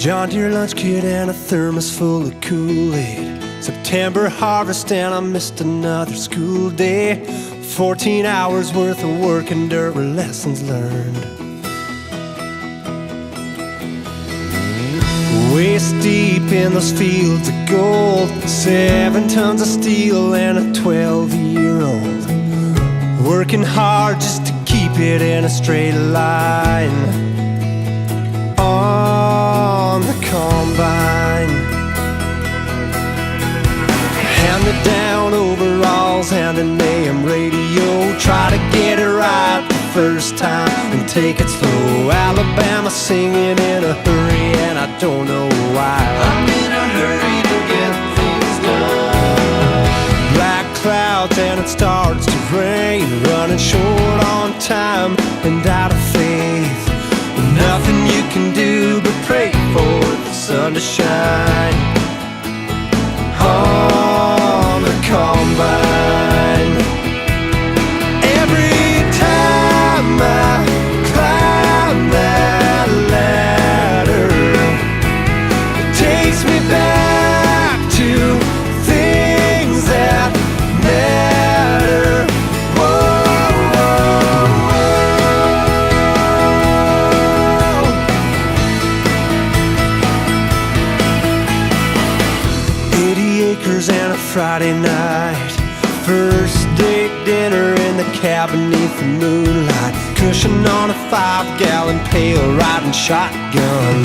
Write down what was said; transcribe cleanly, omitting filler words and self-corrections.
John Deere lunch kit and a thermos full of Kool-Aid. September harvest and I missed another school day. 14 hours worth of work and dirt were lessons learned. Waist deep in those fields of gold, 7 tons of steel and a 12-year-old. Working hard just to keep it in a straight line on the combine. Hand-me-down overalls and an AM radio. Try to get it right the first time and take it slow. Alabama singing in a hurry and I don't know why. I'm in a hurry to get things done. Black clouds and it starts to rain. Running short on time and out of faith. Nothing you can do but pray for the sun to shine on the combine. Every time I climb that ladder, it takes me back to things that matter. Whoa, whoa, whoa. 80 acres and a Friday night. First date dinner in the cabin beneath the moonlight. Cushion on a 5-gallon pail, riding shotgun.